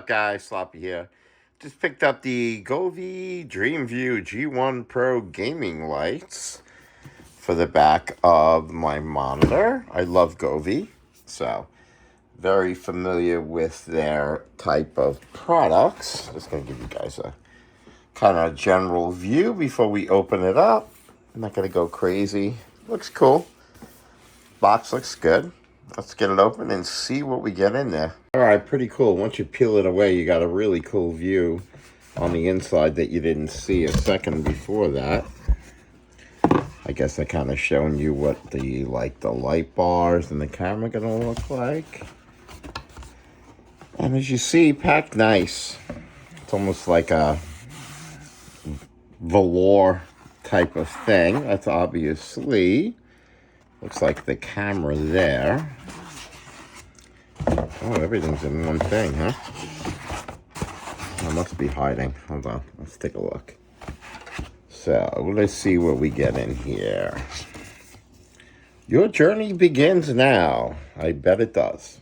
up, guys? Sloppy here. Just picked up the Govee DreamView G1 Pro gaming lights for the back of my monitor. I love Govee, so very familiar with their type of products. Just going to give you guys a kind of general view before we open it up. I'm not going to go crazy. Looks cool. Box looks good. Let's get it open and see what we get in there. All right, pretty cool. Once you peel it away, you got a really cool view on the inside that you didn't see a second before that. I guess I kind of shown you what the light bars and the camera gonna look like. And as you see, packed nice. It's almost like a velour type of thing. That's obviously looks like the camera there. Oh, everything's in one thing, huh? I must be hiding. Hold on, let's take a look. So, let's see what we get in here. Your journey begins now. I bet it does.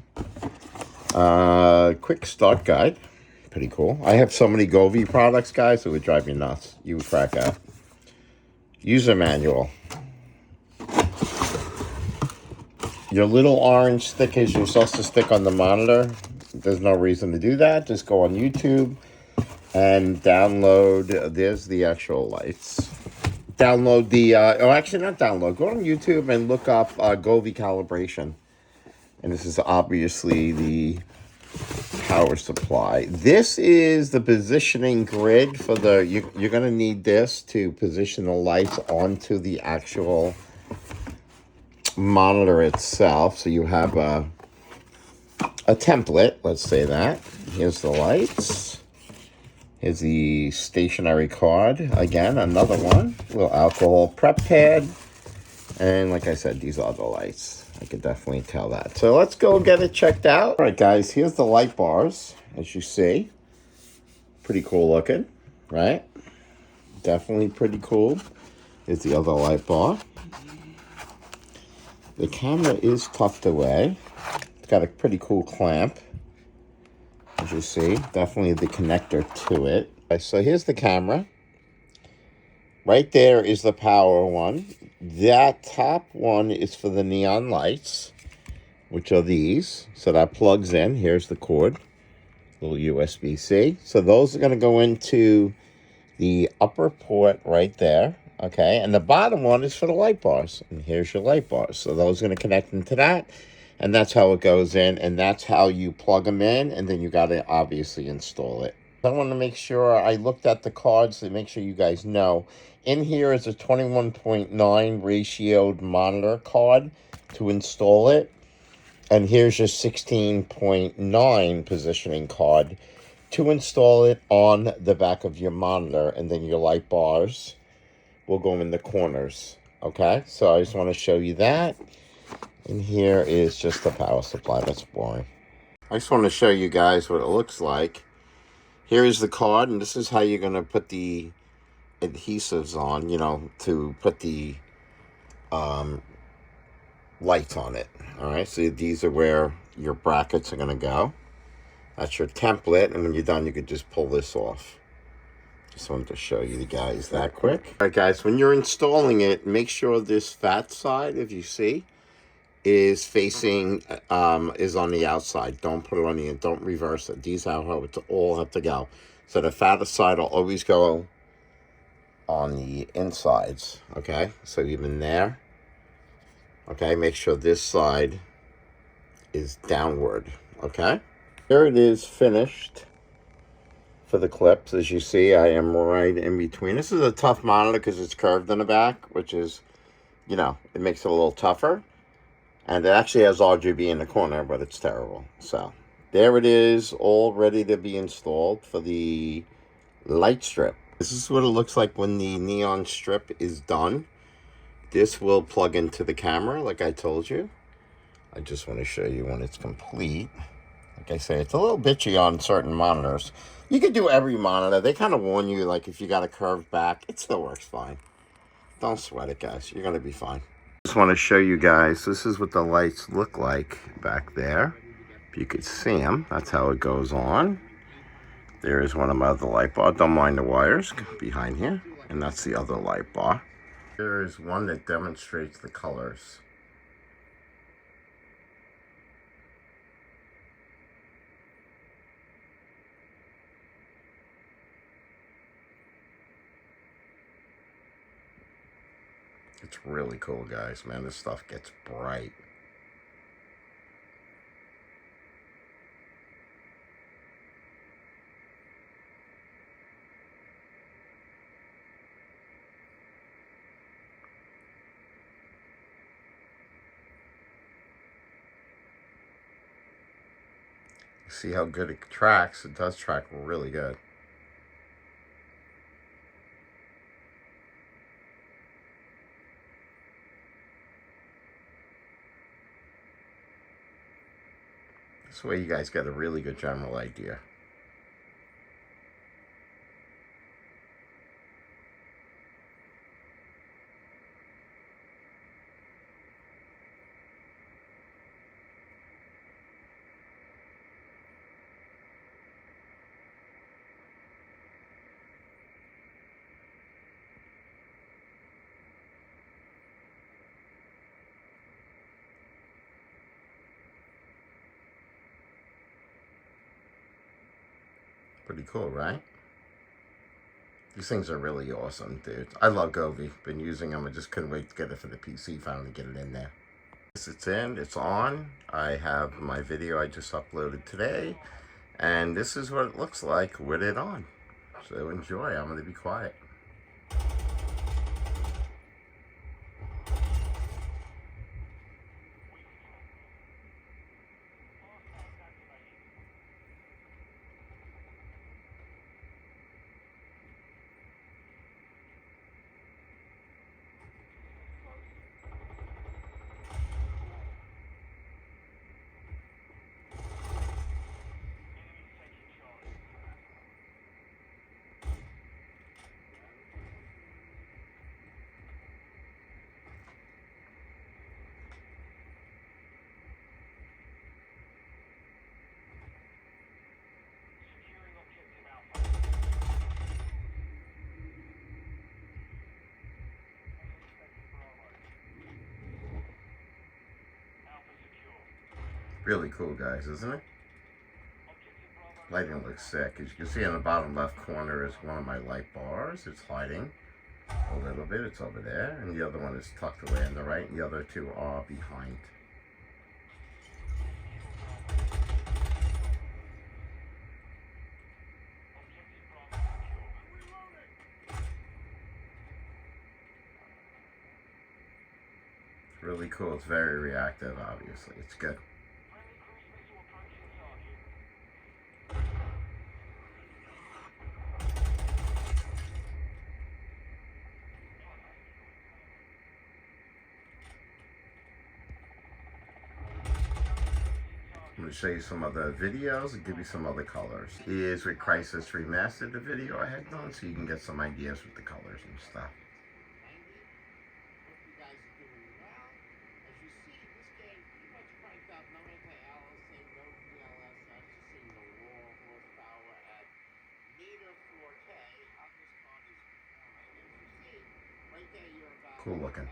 Quick start guide. Pretty cool. I have so many Govee products, guys, it would drive me nuts. You would crack up. User manual. Your little orange stickers you're supposed to stick on the monitor. There's no reason to do that. Just go on YouTube and download. There's the actual lights. Download the, actually not download. Go on YouTube and look up Govee calibration. And this is obviously the power supply. This is the positioning grid for the, you're going to need this to position the lights onto the actual monitor itself. So you have a template, let's say that. Here's the lights. Here's the stationary card. Again, another one. Little alcohol prep pad. And like I said, these are the lights. I can definitely tell that. So let's go get it checked out. All right, guys, here's the light bars, as you see. Pretty cool looking, right? Definitely pretty cool. Here's the other light bar. The camera is tucked away. It's got a pretty cool clamp, as you see. Definitely the connector to it. Okay, so here's the camera. Right there is the power one. That top one is for the neon lights, which are these. So that plugs in. Here's the cord, little USB-C. So those are going to go into the upper port right there. Okay, and the bottom one is for the light bars. And here's your light bars. So those are going to connect into that. And that's how it goes in. And that's how you plug them in. And then you got to obviously install it. I want to make sure I looked at the cards to make sure you guys know. In here is a 21.9 ratioed monitor card to install it. And here's your 16.9 positioning card to install it on the back of your monitor. And then your light bars will go in the corners. Okay, so I just want to show you that. And here is just the power supply. That's boring. I just want to show you guys what it looks like. Here is the card, and this is how you're going to put the adhesives on, you know, to put the lights on it. All right, so these are where your brackets are going to go. That's your template, and when you're done, you could just pull this off. Just wanted to show you guys that quick. All right, guys, when you're installing it, make sure this fat side, if you see, is facing, is on the outside. Don't put it on the, don't reverse it. These are how it all have to go. So the fattest side will always go on the insides, okay? So even there, okay? Make sure this side is downward, okay? Here it is finished. For the clips, as you see, I am right in between. This is a tough monitor because it's curved in the back, which is, you know, it makes it a little tougher. And it actually has RGB in the corner, but it's terrible. So there it is, all ready to be installed for the light strip. This is what it looks like when the neon strip is done. This will plug into the camera, like I told you. I just want to show you when it's complete. Like I say, it's a little bitchy on certain monitors. You could do every monitor. They kind of warn you, like, if you got a curved back, it still works fine. Don't sweat it, guys. You're going to be fine. Just want to show you guys, this is what the lights look like back there. If you could see them, that's how it goes on. There's one of my other light bar. Don't mind the wires behind here. And that's the other light bar. There is one that demonstrates the colors. It's really cool, guys. Man, this stuff gets bright. See how good it tracks. It does track really good. This way you guys get a really good general idea. Pretty cool, right? These things are really awesome, dude. I love Govee. Been using them. I just couldn't wait to get it for the PC. Finally get it in there. It's in. It's on. I have my video I just uploaded today. And this is what it looks like with it on. So enjoy. I'm going to be quiet. Really cool, guys, isn't it? Lighting looks sick. As you can see in the bottom left corner is one of my light bars. It's hiding a little bit. It's over there. And the other one is tucked away on the right. And the other two are behind. It's really cool. It's very reactive, obviously. It's good. I'm going to show you some other videos and give you some other colors. Is with Crysis Remastered, the video I had done, so you can get some ideas with the colors and stuff. Cool looking.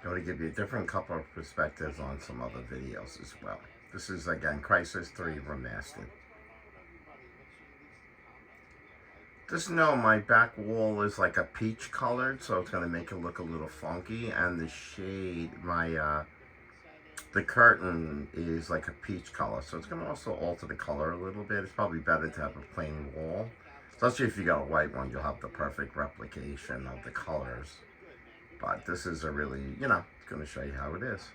I want to give you a different couple of perspectives on some other videos as well. This is, again, Crysis 3 Remastered. Just know my back wall is like a peach colored, so it's going to make it look a little funky. And the shade, the curtain is like a peach color, so it's going to also alter the color a little bit. It's probably better to have a plain wall. Especially if you got a white one, you'll have the perfect replication of the colors. But this is a really, you know, it's going to show you how it is.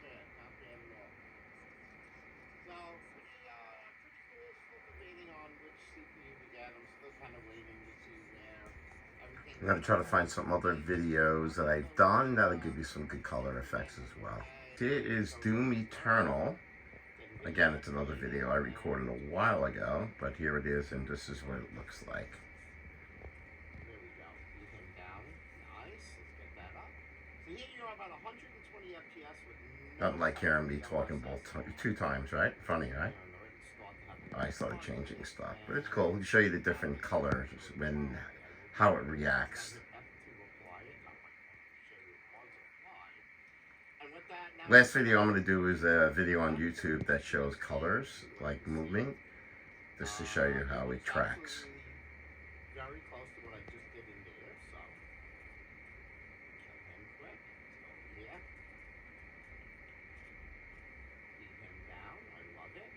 I'm going to try to find some other videos that I've done that'll give you some good color effects as well. It is Doom Eternal. Again, it's another video I recorded a while ago, but here it is, and this is what it looks like. So here you're about 120 FPS with no. Not like hearing me talking both two times, right? Funny, right? I started changing stuff, but it's cool. We show you the different colors when how it reacts. Last video I'm going to do is a video on YouTube that shows colors like moving, just to show you how it tracks. Very close to what I just did in there, so kill him quick. Let's go here. Beat him down. I love it.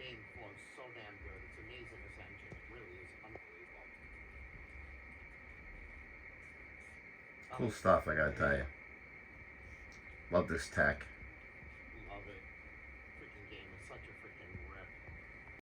Game flows so damn good. It's amazing, this engine. It really is unbelievable. Cool stuff, I gotta tell you. Love this tech.